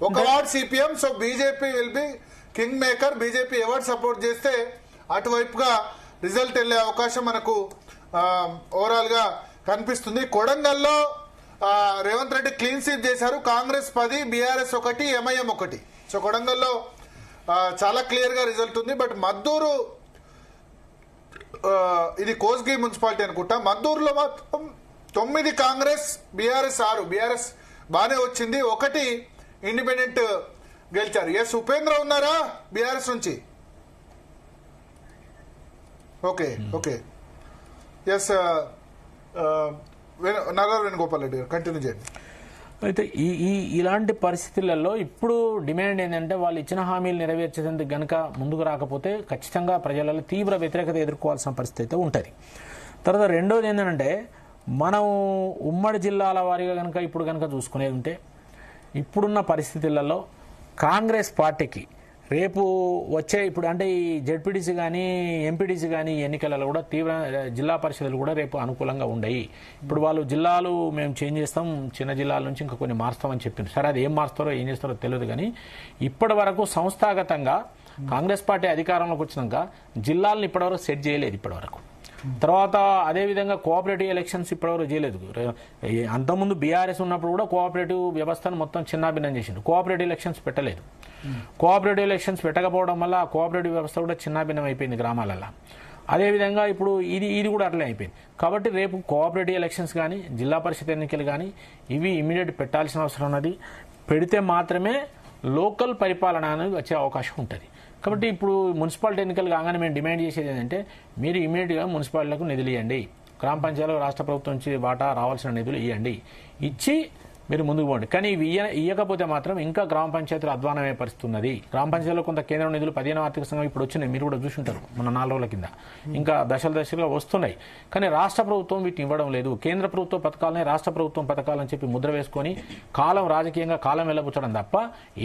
ఒక ward CPM. So BJP will be king maker. BJP ఎవరు support చేస్తే అటువైపుగా రిజల్ట్ వెళ్లే అవకాశం మనకు ఓవరాల్ గా కనిపిస్తుంది. కొడంగల్లో రేవంత్ రెడ్డి క్లీన్ స్వీప్ చేశారు. Congress 10, BRS 1, MIM 1. సో కొడంగల్లో చాలా క్లియర్ గా రిజల్ట్ ఉంది. బట్ మద్దూరు, ఇది కోస్గి మున్సిపాలిటీ అనుకుంటా, మద్దూరులో మాత్రం 9 కాంగ్రెస్, బీఆర్ఎస్ 6. బీఆర్ఎస్ బానే వచ్చింది, 1 ఇండిపెండెంట్ గెలిచారు. ఎస్ ఉపేంద్ర ఉన్నారా బీఆర్ఎస్ నుంచి? Okay okay S Nagar Venugopal Reddy గారు కంటిన్యూ చేయండి. అయితే ఇలాంటి పరిస్థితులలో ఇప్పుడు డిమాండ్ ఏంటంటే వాళ్ళు ఇచ్చిన హామీలు నెరవేర్చేందుకు గనక ముందుకు రాకపోతే ఖచ్చితంగా ప్రజలలో తీవ్ర వ్యతిరేకత ఎదుర్కోవాల్సిన పరిస్థితి అయితే ఉంటుంది. తర్వాత రెండోది ఏంటంటే మనం ఉమ్మడి జిల్లాల వారీగా కనుక ఇప్పుడు కనుక చూసుకునేది ఉంటే ఇప్పుడున్న పరిస్థితులలో కాంగ్రెస్ పార్టీకి రేపు వచ్చే ఇప్పుడు అంటే ఈ జెడ్పీటీసీ కానీ ఎంపీటీసీ కానీ ఎన్నికలలో కూడా తీవ్ర జిల్లా పరిషత్లు కూడా రేపు అనుకూలంగా ఉండయి. ఇప్పుడు వాళ్ళు జిల్లాలు మేము చేంజ్ చేస్తాం, చిన్న జిల్లాల నుంచి ఇంకా కొన్ని మారుస్తామని చెప్పింది. సరే అది ఏం మారుస్తారో ఏం చేస్తారో తెలియదు. కానీ ఇప్పటి వరకు సంస్థాగతంగా కాంగ్రెస్ పార్టీ అధికారంలోకి వచ్చినాక జిల్లాలను ఇప్పటివరకు సెట్ చేయలేదు. ఇప్పటివరకు తర్వాత అదేవిధంగా కోఆపరేటివ్ ఎలక్షన్స్ ఇప్పటివరకు చేయలేదు. అంతకుముందు బీఆర్ఎస్ ఉన్నప్పుడు కూడా కోఆపరేటివ్ వ్యవస్థను మొత్తం చిన్నాభిన్నం చేసిండు. కోఆపరేటివ్ ఎలక్షన్స్ పెట్టలేదు. కోఆపరేటివ్ ఎలక్షన్స్ పెట్టకపోవడం వల్ల ఆ కోఆపరేటివ్ వ్యవస్థ కూడా చిన్నాభిన్నం అయిపోయింది గ్రామాలలో. అదేవిధంగా ఇప్పుడు ఇది కూడా అట్లే అయిపోయింది. కాబట్టి రేపు కోఆపరేటివ్ ఎలక్షన్స్ కానీ జిల్లా పరిషత్ ఎన్నికలు కానీ ఇవి ఇమీడియట్ పెట్టాల్సిన అవసరం ఉన్నది. పెడితే మాత్రమే లోకల్ పరిపాలన అనేది వచ్చే అవకాశం ఉంటుంది. కాబట్టి ఇప్పుడు మున్సిపాలిటీ ఎన్నికలు కాగానే మేము డిమాండ్ చేసేది ఏంటంటే మీరు ఇమీడియట్గా మున్సిపాలిటీలకు నిధులు ఇవ్వండి, గ్రామ పంచాయతీలకు రాష్ట్ర ప్రభుత్వం నుంచి వాటా రావాల్సిన నిధులు ఇవ్వండి, ఇచ్చి మీరు ముందుకు పోండి. కానీ ఇవి ఇవ్వకపోతే మాత్రం ఇంకా గ్రామ పంచాయతీలు అధ్వానమే పరిస్థితున్నది. గ్రామ పంచాయతీలో కొంత కేంద్ర నిధులు 15వ ఆర్థిక సంఘం ఇప్పుడు వచ్చినాయి, మీరు కూడా చూసుంటారు మన 4 రోజుల కింద. ఇంకా దశలుగా వస్తున్నాయి. కానీ రాష్ట్ర ప్రభుత్వం వీటిని ఇవ్వడం లేదు. కేంద్ర ప్రభుత్వ పథకాలనే రాష్ట్ర ప్రభుత్వం పథకాలని చెప్పి ముద్ర వేసుకొని రాజకీయంగా కాలం వెళ్ళబుచ్చడం తప్ప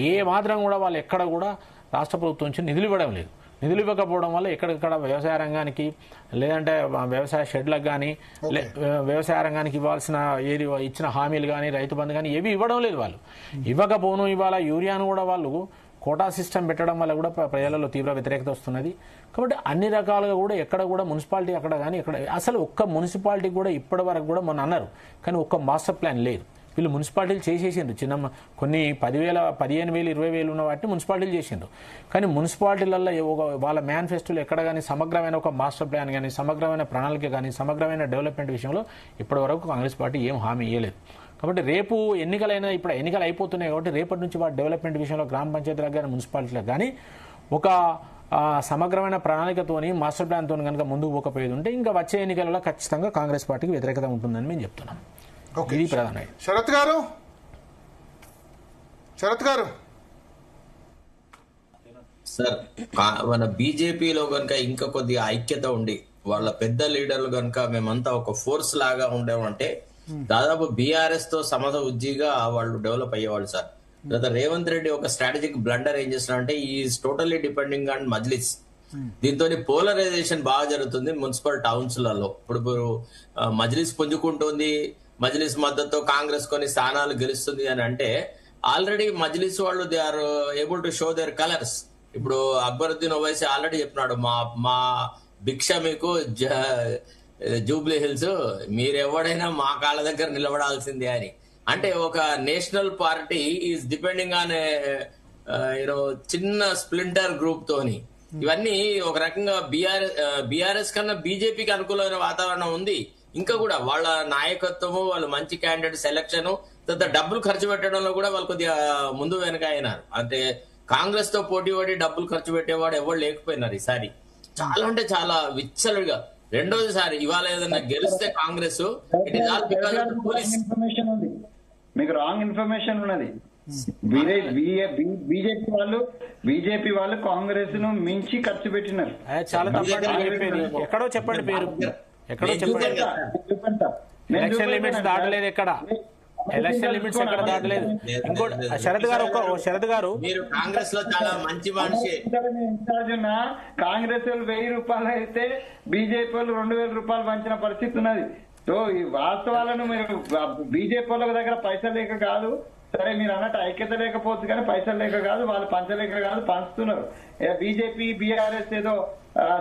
ఏ మాత్రం కూడా వాళ్ళు ఎక్కడ కూడా రాష్ట్ర ప్రభుత్వం నుంచి నిధులు ఇవ్వడం లేదు. నిధులు ఇవ్వకపోవడం వల్ల ఎక్కడెక్కడ వ్యవసాయ రంగానికి లేదంటే వ్యవసాయ షెడ్లకు కానీ వ్యవసాయ రంగానికి ఇవ్వాల్సిన ఏది ఇచ్చిన హామీలు కానీ రైతు బంధు కానీ ఏవి ఇవ్వడం లేదు. వాళ్ళు ఇవ్వకపోను ఇవాళ యూరియాను కూడా వాళ్ళు కోటా సిస్టమ్ పెట్టడం వల్ల కూడా ప్రజలలో తీవ్ర వ్యతిరేకత వస్తున్నది. కాబట్టి అన్ని రకాలుగా కూడా ఎక్కడ కూడా మున్సిపాలిటీ అక్కడ కానీ ఎక్కడ అసలు ఒక్క మున్సిపాలిటీ కూడా ఇప్పటి వరకు కూడా మొన్న అన్నారు కానీ ఒక్క మాస్టర్ ప్లాన్ లేదు. వీళ్ళు మున్సిపాలిటీలు చేసేసిండ్రు. చిన్న కొన్ని 10,000, 15,000, 20,000 ఉన్న వాటిని మున్సిపాలిటీలు చేసిండ్రు. కానీ మున్సిపాలిటీలలో వాళ్ళ మేనిఫెస్టోలో ఎక్కడ కానీ సమగ్రమైన ఒక మాస్టర్ ప్లాన్ కానీ సమగ్రమైన ప్రణాళిక కానీ సమగ్రమైన డెవలప్మెంట్ విషయంలో ఇప్పటి వరకు కాంగ్రెస్ పార్టీ ఏం హామీ ఇవ్వలేదు. కాబట్టి రేపు ఎన్నికలైనా ఇప్పుడు ఎన్నికలు అయిపోతున్నాయి కాబట్టి రేపటి నుంచి వాటి డెవలప్మెంట్ విషయంలో గ్రామ పంచాయతీలకు కానీ మున్సిపాలిటీలకు కానీ ఒక సమగ్రమైన ప్రణాళికతోని మాస్టర్ ప్లాన్తో కనుక ముందుకు పోకపోయేది ఉంటే ఇంకా వచ్చే ఎన్నికలలో ఖచ్చితంగా కాంగ్రెస్ పార్టీకి వ్యతిరేకత ఉంటుందని మేము చెప్తున్నాం. ఇది ప్రధాన. శరత్ గారు సార్, మన బీజేపీలో కనుక ఇంకా కొద్దిగా ఐక్యత ఉండి వాళ్ళ పెద్ద లీడర్లు కనుక మేమంతా ఒక ఫోర్స్ లాగా ఉండేవంటే దాదాపు బీఆర్ఎస్ తో ఉజ్జీగా వాళ్ళు డెవలప్ అయ్యేవాళ్ళు సార్. తర్వాత రేవంత్ రెడ్డి ఒక స్ట్రాటజిక్ బ్లండర్ ఏం చేస్తున్నారంటే is totally depending on Majlis. దీంతో పోలరైజేషన్ బాగా జరుగుతుంది మున్సిపల్ టౌన్స్ లలో. ఇప్పుడు మజ్లిస్ పుంజుకుంటుంది, మజ్లిస్ మద్దతుతో కాంగ్రెస్ కొన్ని స్థానాలు గెలుస్తుంది అని అంటే ఆల్రెడీ మజ్లిస్ వాళ్ళు they are able to show their colours. ఇప్పుడు అక్బరుద్దీన్ ఓవైసీ ఆల్రెడీ చెప్పినాడు మా భిక్ష మీకు జూబ్లీ హిల్స్, మీరెవడైనా మా కాళ్ళ దగ్గర నిలబడాల్సిందే అని. అంటే ఒక national party is depending on చిన్న స్ప్లింటర్ గ్రూప్ తోని. ఇవన్నీ ఒక రకంగా బీఆర్ఎస్ కన్నా బీజేపీకి అనుకూలమైన వాతావరణం ఉంది. ఇంకా కూడా వాళ్ళ నాయకత్వము, వాళ్ళు మంచి క్యాండిడేట్ సెలక్షన్, తర్వాత డబ్బులు ఖర్చు పెట్టడంలో కూడా వాళ్ళు కొద్దిగా ముందు వెనక అయినారు. అంటే కాంగ్రెస్ తో పోటీ పడి డబ్బులు ఖర్చు పెట్టేవాడు ఎవరు లేకపోయినారు ఈసారి. చాలా అంటే చాలా విచ్చలుగా. రెండోసారి ఇవాళ ఏదైనా గెలిస్తే కాంగ్రెస్ మీకు రాంగ్ ఇన్ఫర్మేషన్ ఉన్నది. బీజేపీ వాళ్ళు కాంగ్రెస్ ను మించి ఖర్చు పెట్టినారు. చాలా ఎక్కడో చెప్పండి పేరు, ఎక్కడో చెప్పండి. ఎలక్షన్ లిమిట్స్ దాటలేదు, ఎక్కడ ఎలక్షన్ లిమిట్స్ ఎక్కడ దాటలేదు. ఇంకోటి శరత్ గారు మీరు కాంగ్రెస్ లో చాలా మంచి మనిషి. కాంగ్రెస్ వాళ్ళు 1,000 రూపాయలు అయితే బీజేపీ వాళ్ళు 2,000 రూపాయలు పంచిన పరిస్థితి ఉన్నది. సో ఈ వాస్తవాలను మీరు బీజేపీ వాళ్ళ దగ్గర పైసలు లేక కాదు, సరే మీరు అన్నట్టు ఐక్యత లేకపోవచ్చు కానీ పైసలు లేక కాదు, వాళ్ళు పంచలేక కాదు, పంచుతున్నారు. బీజేపీ బీఆర్ఎస్ ఏదో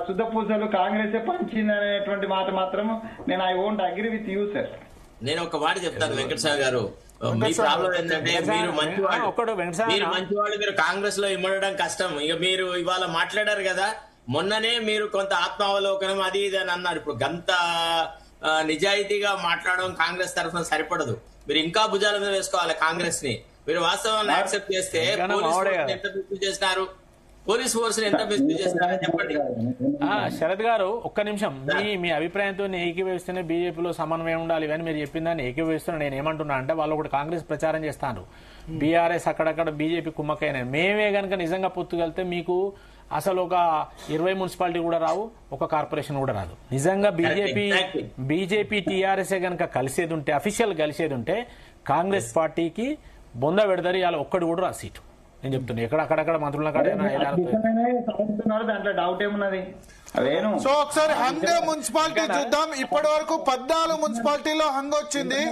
శుద్ధ పూసలు కాంగ్రెస్ పంచింది అనేటువంటి మాట మాత్రం నేను I won't agree with you sir. నేను ఒక మాట చెప్తాను వెంకటస్వామి గారు, మీ ప్రాబ్లం ఏంటంటే మీరు మంచివాళ్ళు, మీరు కాంగ్రెస్ లో ఇమ్మడడం కష్టం. ఇక మీరు ఇవాళ మాట్లాడారు కదా, మొన్ననే మీరు కొంత ఆత్మావలోకనం అది ఇది అని అన్నారు. ఇప్పుడు గంత నిజాయితీగా మాట్లాడడం కాంగ్రెస్ తరఫున సరిపడదు. మీరు ఇంకా భుజాల మీద వేసుకోవాలి కాంగ్రెస్ ని. మీరు వాస్తవాన్ని యాక్సెప్ట్ చేస్తే ఎంత మిస్యూజ్ చేసినారు, పోలీస్ ఫోర్స్ ఎంత మిస్యూజ్ చేసినారని చెప్పండి. శరత్ గారు ఒక్క నిమిషం, మీ అభిప్రాయంతో ఏకీభవిస్తేనే బీజేపీలో సమన్వయం ఉండాలి అని మీరు చెప్పిందని ఏకీభవిస్తున్నా. నేను ఏమంటున్నా అంటే వాళ్ళు ఒకటి కాంగ్రెస్ ప్రచారం చేస్తాను, బీఆర్ఎస్ అక్కడక్కడ బీజేపీ కుమ్మకైన మేమే గనక నిజంగా పొత్తుకెళ్తే మీకు అసలు ఒక 20 మున్సిపాలిటీ కూడా రావు, ఒక కార్పొరేషన్ కూడా రాదు. నిజంగా బీజేపీ టీఆర్ఎస్ గనక కలిసేది ఉంటే, అఫీషియల్ కలిసేది ఉంటే కాంగ్రెస్ పార్టీకి బొంద పెడతారు. ఇలా ఒక్కడు కూడా రా సీటు. నేను చెప్తున్నా, అక్కడక్కడ మంత్రుల దాంట్లో డౌట్ ఏమున్నది. సో ఒకసారి హంగ్ మున్సిపాలిటీ చూద్దాం. ఇప్పటి వరకు 14 మున్సిపాలిటీలో హంగ్ వచ్చింది.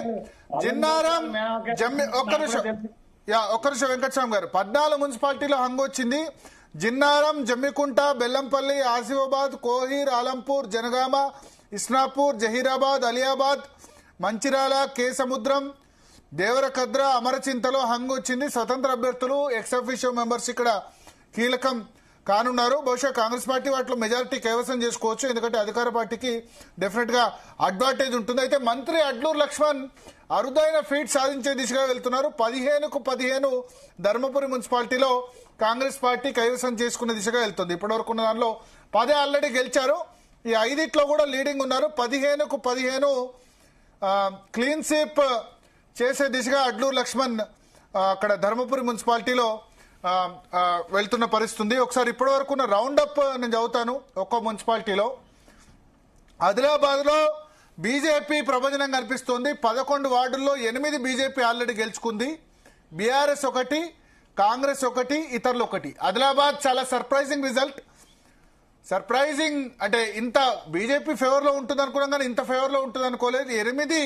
జిన్నారం, ఒక్క నిమిషం వెంకటస్వామి గారు, 14 మున్సిపాలిటీలో హంగ్ వచ్చింది. జిన్నారం, జమ్మికుంట, బెల్లంపల్లి, ఆసిఫాబాద్, కోహీర్, ఆలంపూర్, జనగామ, ఇస్నాపూర్, జహీరాబాద్, అలియాబాద్, మంచిరాల, కేసముద్రం, దేవరకద్ర, అమరచింతలో హంగ్ వచ్చింది. స్వతంత్ర అభ్యర్థులు, ఎక్స్ అఫీషియో మెంబర్స్ ఇక్కడ కీలకం కానున్నారు. బహుశా కాంగ్రెస్ పార్టీ వాటిలో మెజారిటీ కైవసం చేసుకోవచ్చు, ఎందుకంటే అధికార పార్టీకి డెఫినెట్ గా అడ్వాంటేజ్ ఉంటుంది. అయితే మంత్రి అడ్లూరు లక్ష్మణ్ అరుదైన ఫీట్ సాధించే దిశగా వెళ్తున్నారు. 15కు 15 ధర్మపురి మున్సిపాలిటీలో కాంగ్రెస్ పార్టీ కైవసం చేసుకునే దిశగా వెళ్తుంది. ఇప్పటివరకు ఉన్న దానిలో 10 ఆల్రెడీ గెలిచారు. ఈ 5 కూడా లీడింగ్ ఉన్నారు. 15కు 15 క్లీన్ స్వీప్ చేసే దిశగా అడ్లూరు లక్ష్మణ్ అక్కడ ధర్మపురి మున్సిపాలిటీలో వెళ్తున్న పరిస్థితి ఉంది. ఒకసారి ఇప్పటి వరకు ఉన్న రౌండ్ అప్ నేను చదువుతాను. ఒక్కో మున్సిపాలిటీలో ఆదిలాబాద్ లో బీజేపీ ప్రభంజనం కనిపిస్తోంది. 11 వార్డుల్లో 8 బీజేపీ ఆల్రెడీ గెలుచుకుంది. బీఆర్ఎస్ 1, కాంగ్రెస్ 1, ఇతరులు 1. ఆదిలాబాద్ చాలా సర్ప్రైజింగ్ రిజల్ట్. సర్ప్రైజింగ్ అంటే ఇంత బీజేపీ ఫేవర్ లో ఉంటుంది అనుకున్నాం కానీ ఇంత ఫేవర్ లో ఉంటుంది అనుకోలేదు. 8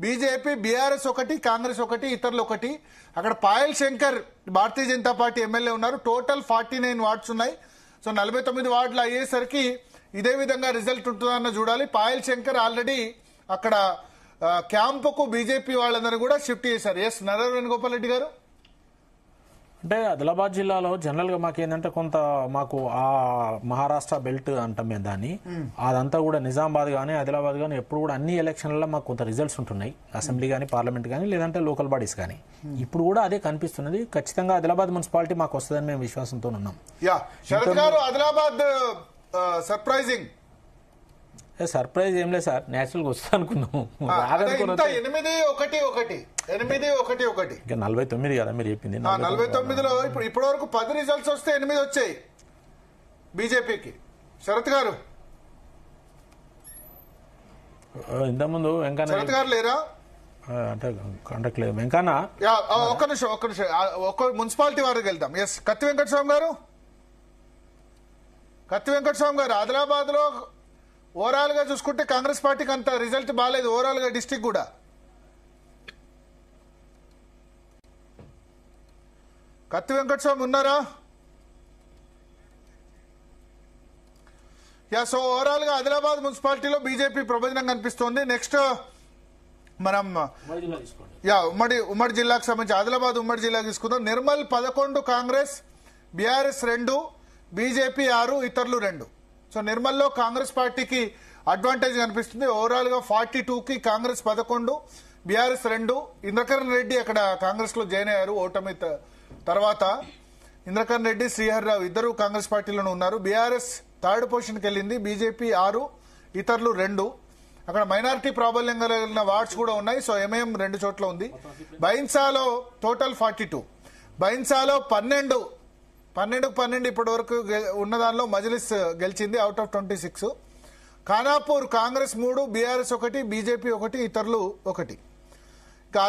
బీజేపీ, బీఆర్ఎస్ 1, కాంగ్రెస్ 1, ఇతరులు 1. అక్కడ పాయల్ శంకర్ భారతీయ జనతా పార్టీ ఎమ్మెల్యే ఉన్నారు. టోటల్ 49 వార్డ్స్ ఉన్నాయి. సో 49 వార్డులు అయ్యేసరికి ఇదే విధంగా రిజల్ట్ ఉంటుందన్న చూడాలి. పాయల్ శంకర్ ఆల్రెడీ అక్కడ క్యాంపుకు బీజేపీ వాళ్ళందరూ కూడా షిఫ్ట్ చేశారు. ఎస్ నరవర్ వేణుగోపాల్ రెడ్డి గారు, అంటే ఆదిలాబాద్ జిల్లాలో జనరల్ గా మాకేందంటే కొంత మాకు ఆ మహారాష్ట్ర బెల్ట్ అంటాం మేము దాన్ని, అదంతా కూడా నిజామాబాద్ కానీ ఆదిలాబాద్ కానీ ఎప్పుడు కూడా అన్ని ఎలక్షన్లలో మాకు కొంత రిజల్ట్స్ ఉంటున్నాయి. అసెంబ్లీ కానీ పార్లమెంట్ కానీ లేదంటే లోకల్ బాడీస్ కానీ. ఇప్పుడు కూడా అదే కనిపిస్తున్నది. ఖచ్చితంగా ఆదిలాబాద్ మున్సిపాలిటీ మాకు వస్తుందని మేము విశ్వాసంతో ఉన్నాం. శరత్ గారు, ఆదిలాబాద్ సర్ప్రైజింగ్ సర్ప్రైజ్ ఏం లేదు సార్, నేచురల్ గా వస్తుంది అనుకున్నాము. 8-1-1 ఇంకా 49 కదా మీరు చెప్పింది. 49లో ఇప్పటి వరకు 10 రిజల్ట్స్ వస్తే 8 వచ్చాయి బీజేపీకి. శరత్ గారు, ఇంతకుముందు వెంకన్న శరత్ గారు లేరా అంటే కాంటాక్ట్ లేదు. వెంకన్న ఒక్క నిమిషం ఒక్క మున్సిపాలిటీ వారికి వెళ్దాం. ఎస్ కత్తి వెంకటస్వామి గారు, ఆదిలాబాద్ లో ఓవరాల్ గా చూసుకుంటే కాంగ్రెస్ పార్టీకి అంత రిజల్ట్ బాగాలేదు. ఓవరాల్ గా డిస్ట్రిక్ట్ కూడా కత్తి వెంకటస్వామి ఉన్నారా? సో ఓవరాల్ గా ఆదిలాబాద్ మున్సిపాలిటీలో బీజేపీ ప్రభంజనం కనిపిస్తోంది. నెక్స్ట్ మనం ఉమ్మడి జిల్లాకు సంబంధించి ఆదిలాబాద్ ఉమ్మడి జిల్లా తీసుకుందాం. నిర్మల్ 11 కాంగ్రెస్, బీఆర్ఎస్ 2, బీజేపీ 6, ఇతరులు 2. సో నిర్మల్లో కాంగ్రెస్ పార్టీకి అడ్వాంటేజ్ కనిపిస్తుంది. ఓవరాల్ గా 42కి కాంగ్రెస్ 11, బీఆర్ఎస్ 2. ఇంద్రకరణ్ రెడ్డి అక్కడ కాంగ్రెస్ లో జాయిన్ అయ్యారు ఓటమి తర్వాత. ఇంద్రకరణ్ రెడ్డి, శ్రీహర్రావు ఇద్దరు కాంగ్రెస్ పార్టీలోనే ఉన్నారు. బీఆర్ఎస్ 3rd పొజిషన్కి వెళ్ళింది. బీజేపీ 6, ఇతరులు 2. అక్కడ మైనారిటీ ప్రాబల్యం కలిగిన వార్డ్స్ కూడా ఉన్నాయి. సో ఎంఐఎం 2 చోట్ల ఉంది. బైన్సాలో టోటల్ 42. బైన్సాలో 12 ఇప్పటి వరకు ఉన్న దానిలో మజ్లిస్ గెలిచింది out of 26. Khanapur Congress 3, BRS 1, BJP 1, ఇతరులు 1. ఇంకా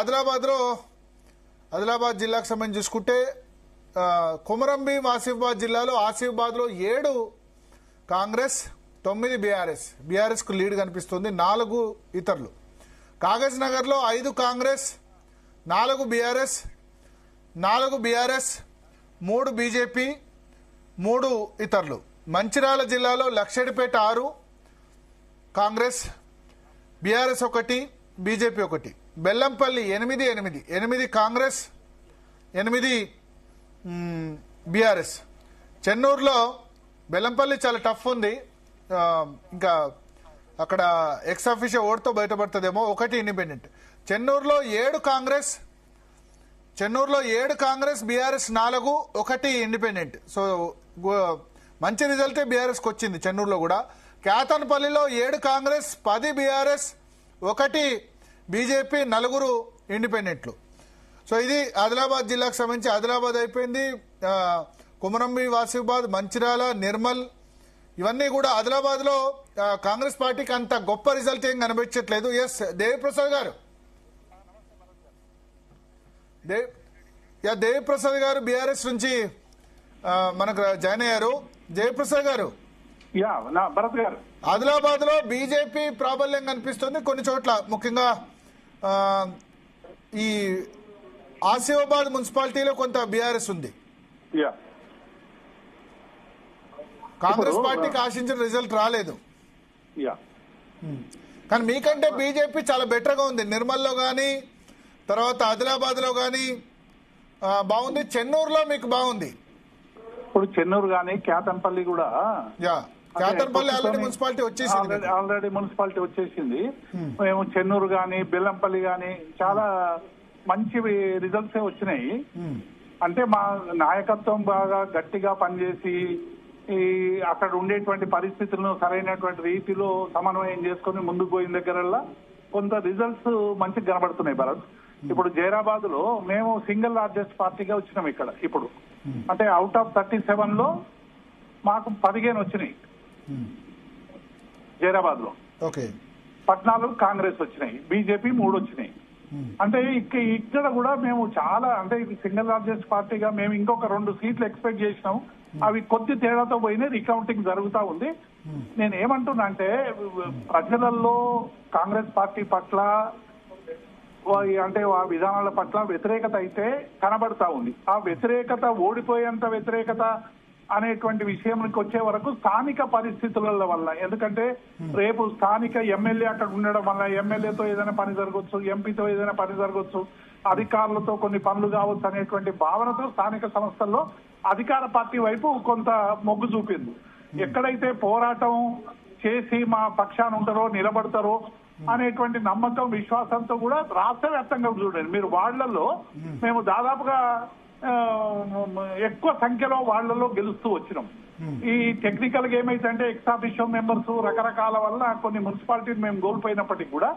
ఆదిలాబాద్ జిల్లాకు సంబంధించి చూసుకుంటే కొమరంభీం ఆసిఫాబాద్ జిల్లాలో ఆసిఫాబాద్ లో 7 కాంగ్రెస్, 9 బీఆర్ఎస్ కు లీడ్ కనిపిస్తుంది, 4 ఇతరులు. కాగజ్ నగర్ లో 5 కాంగ్రెస్, 4 బీఆర్ఎస్, 4 బీఆర్ఎస్, 3 బీజేపీ, 3 ఇతరులు. మంచిర్యాల జిల్లాలో Luxettipet 6 Congress, BRS 1, BJP 1. Bellampalli 8 Congress, 8 BRS. చెన్నూరులో బెల్లంపల్లి చాలా టఫ్ ఉంది, ఇంకా అక్కడ ఎక్స్ అఫీషియల్ ఓటుతో బయటపడుతుందేమో. 1 ఇండిపెండెంట్. చెన్నూరులో 7 కాంగ్రెస్, బీఆర్ఎస్ 4, 1 ఇండిపెండెంట్. సో మంచి రిజల్టే బీఆర్ఎస్కి వచ్చింది చెన్నూరులో కూడా. కేతన్పల్లిలో 7 కాంగ్రెస్, 10 బీఆర్ఎస్, 1 బీజేపీ, 4 ఇండిపెండెంట్లు. సో ఇది ఆదిలాబాద్ జిల్లాకు సంబంధించి. ఆదిలాబాద్ అయిపోయింది. కుమరంభి, వాసిఫాబాద్, మంచిర్యాల, నిర్మల్ ఇవన్నీ కూడా. ఆదిలాబాద్లో కాంగ్రెస్ పార్టీకి అంత గొప్ప రిజల్ట్ ఏం కనిపించట్లేదు. ఎస్ దేవిప్రసాద్ గారు, దేవిప్రసాద్ గారు బీఆర్ఎస్ నుంచి మనకు జాయిన్ అయ్యారు. జయప్రసాద్ గారు, భరత్ గారు, ఆదిలాబాద్ లో బీజేపీ ప్రాబల్యం కనిపిస్తుంది కొన్ని చోట్ల, ముఖ్యంగా ఈ ఆసిఫాబాద్ మున్సిపాలిటీలో కొంత బీఆర్ఎస్ ఉంది. కాంగ్రెస్ పార్టీకి ఆశించిన రిజల్ట్ రాలేదు. కానీ మీకంటే బీజేపీ చాలా బెటర్ గా ఉంది. నిర్మల్లో గానీ, తర్వాత ఆదిలాబాద్ లో గానీ బాగుంది. చెన్నూరులో మీకు బాగుంది. ఇప్పుడు చెన్నూరు గానీ, కేతన్పల్లి కూడా. కేతన్పల్లి ఆల్రెడీ మున్సిపాలిటీ వచ్చేసింది. మేము చెన్నూరు గానీ, బెల్లంపల్లి గానీ చాలా మంచి రిజల్ట్సే వచ్చినాయి. అంటే మా నాయకత్వం బాగా గట్టిగా పనిచేసి అక్కడ ఉండేటువంటి పరిస్థితులను సరైనటువంటి రీతిలో సమన్వయం చేసుకుని ముందుకు పోయిన దగ్గరల్లా కొంత రిజల్ట్స్ మంచిగా కనబడుతున్నాయి భరత్. ఇప్పుడు జైరాబాద్ లో మేము సింగిల్ లార్జెస్ట్ పార్టీగా వచ్చినాం ఇక్కడ. ఇప్పుడు అంటే అవుట్ ఆఫ్ 37 లో మాకు 15 వచ్చినాయి జైరాబాద్ లో. 14 కాంగ్రెస్ వచ్చినాయి, బీజేపీ 3 వచ్చినాయి. అంటే ఇక్కడ కూడా మేము చాలా, అంటే ఇది సింగిల్ లార్జెస్ట్ పార్టీగా మేము ఇంకొక 2 సీట్లు ఎక్స్పెక్ట్ చేసినాం. అవి కొద్ది తేడాతో పోయినాయి. రికౌంటింగ్ జరుగుతా ఉంది. నేను ఏమంటున్నా అంటే ప్రజలలో కాంగ్రెస్ పార్టీ పట్ల అంటే ఆ విధానాల పట్ల వ్యతిరేకత అయితే కనబడతా ఉంది. ఆ వ్యతిరేకత ఓడిపోయేంత వ్యతిరేకత అనేటువంటి విషయానికి వచ్చే వరకు స్థానిక పరిస్థితుల వల్ల, ఎందుకంటే రేపు స్థానిక ఎమ్మెల్యే అక్కడ ఉండడం వల్ల ఎమ్మెల్యేతో ఏదైనా పని జరగవచ్చు, ఎంపీతో ఏదైనా పని జరగవచ్చు, అధికారులతో కొన్ని పనులు కావచ్చు అనేటువంటి భావనతో స్థానిక సంస్థల్లో అధికార పార్టీ వైపు కొంత మొగ్గు చూపింది. ఎక్కడైతే పోరాటం చేసి మా పక్షాన ఉంటారో, నిలబడతారో అనేటువంటి నమ్మకం, విశ్వాసంతో కూడా రాష్ట్ర వ్యాప్తంగా చూడండి మీరు వాళ్లలో మేము దాదాపుగా ఎక్కువ సంఖ్యలో వాళ్లలో గెలుస్తూ వచ్చినాం. ఈ టెక్నికల్ గా ఏమైతే ఎక్స్ ఆఫీషియో మెంబర్స్ రకరకాల వల్ల కొన్ని మున్సిపాలిటీని మేము కోల్పోయినప్పటికీ కూడా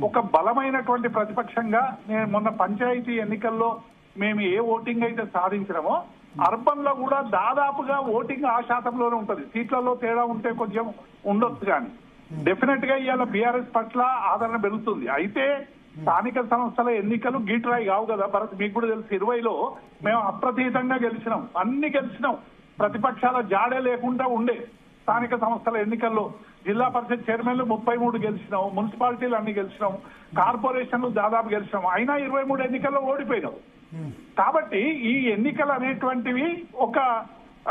ఒక బలమైనటువంటి ప్రతిపక్షంగా నేను మొన్న పంచాయతీ ఎన్నికల్లో మేము ఏ ఓటింగ్ అయితే సాధించినామో అర్బన్ లో కూడా దాదాపుగా ఓటింగ్ ఆ శాతంలోనే ఉంటది. సీట్లలో తేడా ఉంటే కొంచెం ఉండొచ్చు, కానీ డెఫినెట్ గా ఇవాళ బీఆర్ఎస్ పట్ల ఆదరణ పెరుగుతుంది. అయితే స్థానిక సంస్థల ఎన్నికలు గీట్రాయి కావు కదా భరత్, మీకు కూడా తెలుసు. 20లో మేము అప్రతీతంగా గెలిచినాం, అన్ని గెలిచినాం, ప్రతిపక్షాల జాడే లేకుండా ఉండే. స్థానిక సంస్థల ఎన్నికల్లో జిల్లా పరిషత్ చైర్మన్లు 33 గెలిచినాం, మున్సిపాలిటీలు అన్ని గెలిచినాం, కార్పొరేషన్లు దాదాపు గెలిచినాం. అయినా 23 ఎన్నికల్లో ఓడిపోయినాం. కాబట్టి ఈ ఎన్నికలు అనేటువంటివి ఒక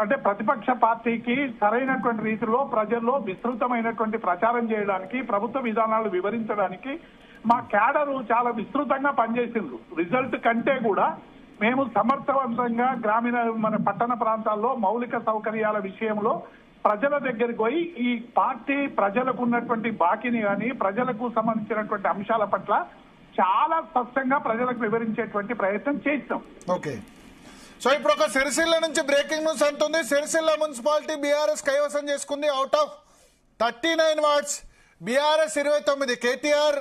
అంటే ప్రతిపక్ష పార్టీకి సరైనటువంటి రీతిలో ప్రజల్లో విస్తృతమైనటువంటి ప్రచారం చేయడానికి, ప్రభుత్వ విధానాలు వివరించడానికి మా క్యాడరు చాలా విస్తృతంగా పనిచేసిండ్రు. రిజల్ట్ కంటే కూడా మేము సమర్థవంతంగా గ్రామీణ మన పట్టణ ప్రాంతాల్లో మౌలిక సౌకర్యాల విషయంలో ప్రజల దగ్గరికి పోయి ఈ పార్టీ ప్రజలకు ఉన్నటువంటి బాకీని కానీ ప్రజలకు సంబంధించినటువంటి అంశాల పట్ల చాలా స్పష్టంగా ప్రజలకు వివరించేటువంటి ప్రయత్నం చేస్తాం. ఓకే, సో ఇప్పుడు ఒక సిరిసిల్ల నుంచి బ్రేకింగ్ న్యూస్ అంటుంది. సిరిసిల్ల మున్సిపాలిటీ బీఆర్ఎస్ కైవసం చేసుకుంది. Out of 39 wards BRS 29. KTR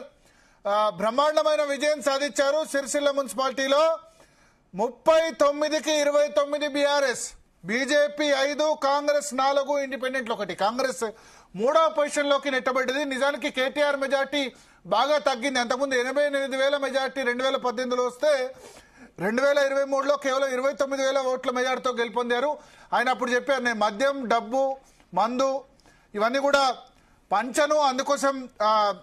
బ్రహ్మాండమైన విజయం సాధించారు. సిరిసిల్ల మున్సిపాలిటీలో 39కి 29 బీఆర్ఎస్, బీజేపీ 5, కాంగ్రెస్ 4, ఇండిపెండెంట్లు 1. కాంగ్రెస్ 3వ పొజిషన్ లోకి నెట్టబడ్డది. నిజానికి కేటీఆర్ మెజార్టీ బాగా తగ్గింది. అంతకుముందు 88,000 మెజార్టీ 2018లో వస్తే 2023లో కేవలం 29,000 ఓట్ల మెజార్టీతో గెలుపొందారు. ఆయన అప్పుడు చెప్పారు, నేను మద్యం, డబ్బు, మందు ఇవన్నీ కూడా పంచను, అందుకోసం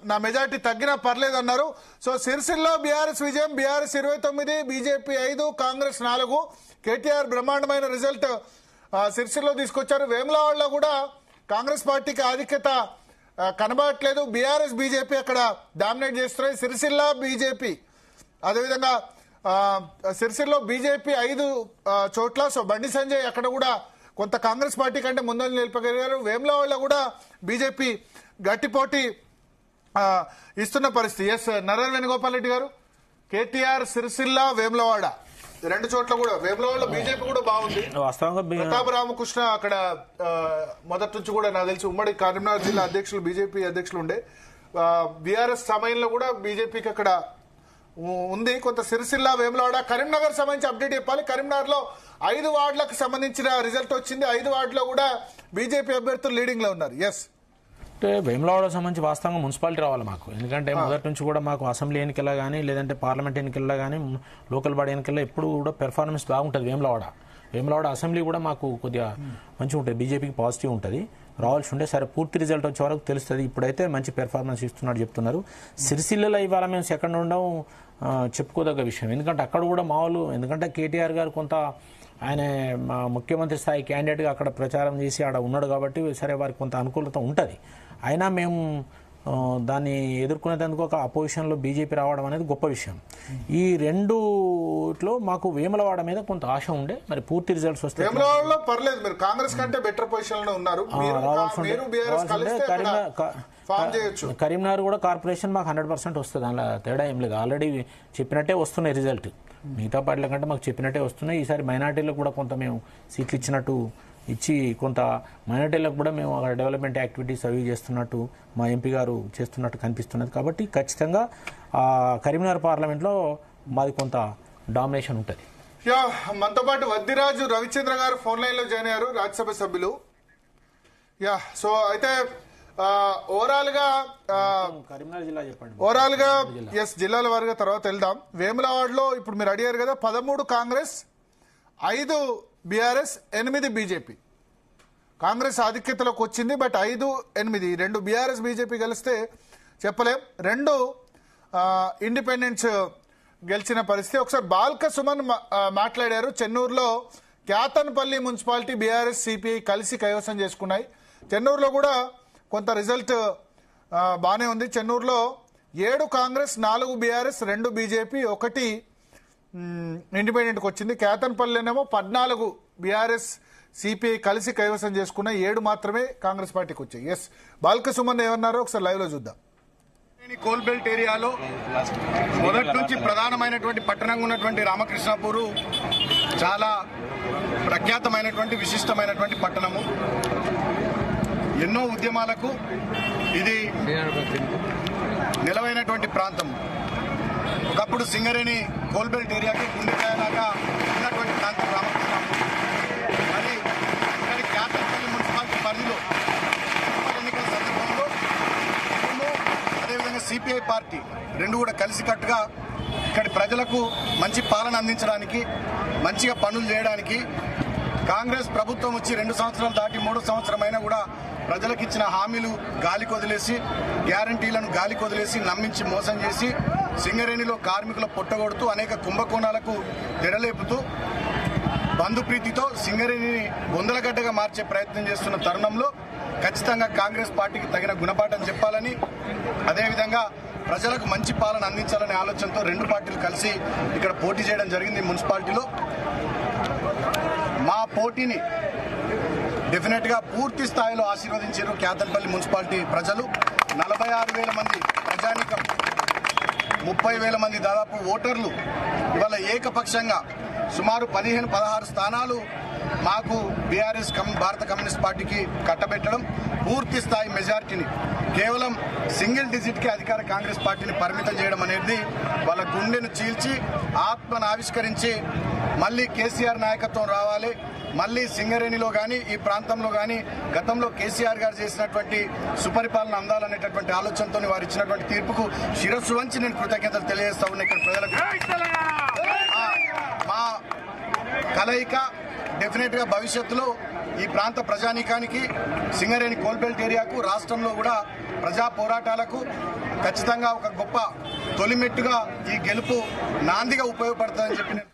నా మెజార్టీ తగ్గినా పర్లేదు అన్నారు. సో సిరిసిల్లో బీఆర్ఎస్ విజయం, బీఆర్ఎస్ 29, బీజేపీ 5, కాంగ్రెస్ 4. కేటీఆర్ బ్రహ్మాండమైన రిజల్ట్ సిరిసిల్లో తీసుకొచ్చారు. వేములవాడలో కూడా కాంగ్రెస్ పార్టీకి ఆధిక్యత కనబడట్లేదు. బీఆర్ఎస్ బీజేపీ అక్కడ డామినేట్ చేస్తున్నాయి. సిరిసిల్ల బీజేపీ, అదేవిధంగా సిరిసిల్లో బీజేపీ 5 చోట్ల. సో బండి సంజయ్ అక్కడ కూడా కొంత కాంగ్రెస్ పార్టీ కంటే ముందంజ నిలిపగలిగారు. వేములవాడలో కూడా బీజేపీ గట్టి పోటీ ఇస్తున్న పరిస్థితి. ఎస్ నర్రల్ వేణుగోపాల్ రెడ్డి గారు, కేటీఆర్, సిరిసిల్ల, వేములవాడ 2 చోట్ల కూడా వేములవాడలో బీజేపీ కూడా బాగుంది. ప్రతాప్ రామకృష్ణ అక్కడ మొదటి నుంచి కూడా నాకు తెలిసి ఉమ్మడి కరీంనగర్ జిల్లా అధ్యక్షులు, బీజేపీ అధ్యక్షులు ఉండే. బీఆర్ఎస్ సమయంలో కూడా బీజేపీకి అక్కడ ఉంది. కొంత సిరిసిల్ల, వేములవాడ, కరీంనగర్ సంబంధించి అప్డేట్ చెప్పాలి. కరీంనగర్ లో 5 వార్డులకు సంబంధించిన రిజల్ట్ వచ్చింది. 5 వార్డులో కూడా బీజేపీ అభ్యర్థులు లీడింగ్ లో ఉన్నారు. ఎస్, అంటే వేములవాడకు సంబంధించి వాస్తవంగా మున్సిపాలిటీ రావాలి మాకు. ఎందుకంటే మొదటి నుంచి కూడా మాకు అసెంబ్లీ ఎన్నికల్లో కానీ, లేదంటే పార్లమెంట్ ఎన్నికల్లో కానీ, లోకల్ బాడీ ఎన్నికల్లో ఎప్పుడు కూడా పెర్ఫార్మెన్స్ బాగుంటుంది. వేములవాడ అసెంబ్లీ కూడా మాకు కొద్దిగా మంచిగా ఉంటుంది, బీజేపీకి పాజిటివ్ ఉంటుంది. రావాల్సి ఉంటే సరే పూర్తి రిజల్ట్ వచ్చే వరకు తెలుస్తుంది. ఇప్పుడైతే మంచి పెర్ఫార్మెన్స్ ఇస్తున్నాడు చెప్తున్నారు. సిరిసిల్లలో ఇవాళ మేము సెకండ్ ఉండడం చెప్పుకోదగ్గ విషయం. ఎందుకంటే అక్కడ కూడా మామూలు, ఎందుకంటే కేటీఆర్ గారు కొంత ఆయన ముఖ్యమంత్రి స్థాయి క్యాండిడేట్గా అక్కడ ప్రచారం చేసి ఆడ ఉన్నాడు కాబట్టి సరే వారికి కొంత అనుకూలత ఉంటుంది. అయినా మేము దాన్ని ఎదుర్కొనేందుకు ఒక అపోజిషన్లో బీజేపీ రావడం అనేది గొప్ప విషయం. ఈ రెండులో మాకు వేములవాడ మీద కొంత ఆశ ఉండే, మరి పూర్తి రిజల్ట్స్ వస్తే వేములవాడలో పర్లేదు, మీరు కాంగ్రెస్ కంటే బెటర్ పొజిషన్ లో ఉన్నారు. కరీంనగర్ కూడా కార్పొరేషన్ మాకు 100% వస్తుంది, అలా తేడా ఏం లేదు. ఆల్రెడీ చెప్పినట్టే వస్తున్నాయి రిజల్ట్. మిగతా పార్టీల కంటే మాకు చెప్పినట్టే వస్తున్నాయి. ఈసారి మైనార్టీలకు కూడా కొంత మేము సీట్లు ఇచ్చి కొంత మైనార్టీలకు కూడా మేము అక్కడ డెవలప్మెంట్ యాక్టివిటీస్ అవి చేస్తున్నట్టు మా ఎంపీ గారు చేస్తున్నట్టు కనిపిస్తున్నది. కాబట్టి ఖచ్చితంగా కరీంనగర్ పార్లమెంట్లో మాది కొంత డామినేషన్ ఉంటుంది. మనతో పాటు వద్దిరాజు రవిచంద్ర గారు ఫోన్ లైన్ లో జాయిన్ అయ్యారు, రాజ్యసభ సభ్యులు. సో అయితే ఓవరాల్ గా కరీంనగర్ జిల్లా చెప్పండి. ఓవరాల్ గా ఎస్ జిల్లాల వారిగా తర్వాత వెళ్దాం. వేములవాడలో ఇప్పుడు మీరు అడిగారు కదా, 13 కాంగ్రెస్, 5 బీఆర్ఎస్, 8 బీజేపీ. కాంగ్రెస్ ఆధిక్యతలోకి వచ్చింది, బట్ 5-8 2 బీఆర్ఎస్ బీజేపీ గెలిస్తే చెప్పలేం. 2 ఇండిపెండెన్స్ గెలిచిన పరిస్థితి. ఒకసారి బాల్క సుమన్ మాట్లాడారు. చెన్నూరులో క్యాతన్పల్లి మున్సిపాలిటీ బీఆర్ఎస్ సిపిఐ కలిసి కైవసం చేసుకున్నాయి. చెన్నూరులో కూడా కొంత రిజల్ట్ బాగానే ఉంది. చెన్నూరులో 7 కాంగ్రెస్, 4 బీఆర్ఎస్, 2 బీజేపీ, 1 ఇండిపెండెంట్కి వచ్చింది. కేతన్పల్లినేమో 14 బీఆర్ఎస్ సిపిఐ కలిసి కైవసం చేసుకున్న 7 మాత్రమే కాంగ్రెస్ పార్టీకి వచ్చాయి. ఎస్, బాల్క సుమన్ ఏమన్నారో ఒకసారి లైవ్ లో చూద్దాం. కోల్బెల్ట్ ఏరియాలో మొదటి నుంచి ప్రధానమైనటువంటి పట్టణంగా ఉన్నటువంటి రామకృష్ణాపూరు చాలా ప్రఖ్యాతమైనటువంటి విశిష్టమైనటువంటి పట్టణము. ఎన్నో ఉద్యమాలకు ఇది నిలవైనటువంటి ప్రాంతం. ఒకప్పుడు సింగరేణి కోల్బెల్ట్ ఏరియాకి గుండెకాయలాగా ఉన్నటువంటి ప్రాంతం రామకృష్ణాపూర్. మరి ఇక్కడి క్యాతన్పల్లి మున్సిపాలిటీ పరిధిలో ఎన్నికల సందర్భంలో అదేవిధంగా సిపిఐ పార్టీ 2 కూడా కలిసికట్టుగా ఇక్కడి ప్రజలకు మంచి పాలన అందించడానికి, మంచిగా పనులు చేయడానికి, కాంగ్రెస్ ప్రభుత్వం వచ్చి 2 సంవత్సరాలు దాటి 3వ సంవత్సరం అయినా కూడా ప్రజలకు ఇచ్చిన హామీలు గాలికి వదిలేసి, గ్యారంటీలను గాలికి వదిలేసి, నమ్మించి మోసం చేసి, సింగరేణిలో కార్మికుల పొట్టగొడుతూ, అనేక కుంభకోణాలకు తెరలేపుతూ, బంధుప్రీతితో సింగరేణిని బొందలగడ్డగా మార్చే ప్రయత్నం చేస్తున్న తరుణంలో ఖచ్చితంగా కాంగ్రెస్ పార్టీకి తగిన గుణపాఠం చెప్పాలని, అదేవిధంగా ప్రజలకు మంచి పాలన అందించాలనే ఆలోచనతో 2 పార్టీలు కలిసి ఇక్కడ పోటీ చేయడం జరిగింది మున్సిపాలిటీలో. మా పోటీని డెఫినెట్ గా పూర్తి స్థాయిలో ఆశీర్వదించారు కేతన్పల్లి మున్సిపాలిటీ ప్రజలు. 46,000 మంది ప్రజానీకం, 30,000 మంది దాదాపు ఓటర్లు ఇవాళ ఏకపక్షంగా సుమారు 15-16 స్థానాలు మాకు బీఆర్ఎస్ భారత కమ్యూనిస్ట్ పార్టీకి కట్టబెట్టడం, పూర్తి స్థాయి మెజార్టీని కేవలం సింగిల్ డిజిట్ కి అధికార కాంగ్రెస్ పార్టీని పరిమితం చేయడం అనేది వాళ్ళ గుండెను చీల్చి, ఆత్మను ఆవిష్కరించి మళ్ళీ కేసీఆర్ నాయకత్వం రావాలి, మళ్ళీ సింగరేణిలో కానీ ఈ ప్రాంతంలో కానీ గతంలో కేసీఆర్ గారు చేసినటువంటి సుపరిపాలన అందాలనేటటువంటి ఆలోచనతో వారు ఇచ్చినటువంటి తీర్పుకు శిరస్సు వంచి నేను కృతజ్ఞతలు తెలియజేస్తా ఉన్నా ఇక్కడ ప్రజలకు. మా కలయిక డెఫినెట్ గా భవిష్యత్తులో ఈ ప్రాంత ప్రజానీకానికి సింగరేణి కోల్బెల్ట్ ఏరియాకు రాష్ట్రంలో కూడా ప్రజా పోరాటాలకు ఖచ్చితంగా ఒక గొప్ప తొలిమెట్టుగా ఈ గెలుపు నాందిగా ఉపయోగపడుతుందని చెప్పి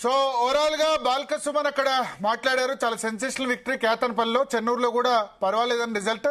సో ఓవరాల్ గా బాల్క సుమన్ అక్కడ మాట్లాడారు. చాలా సెన్సేషనల్ విక్టరీ కేతన్పల్లిలో. చెన్నూరులో కూడా పర్వాలేదని రిజల్ట్.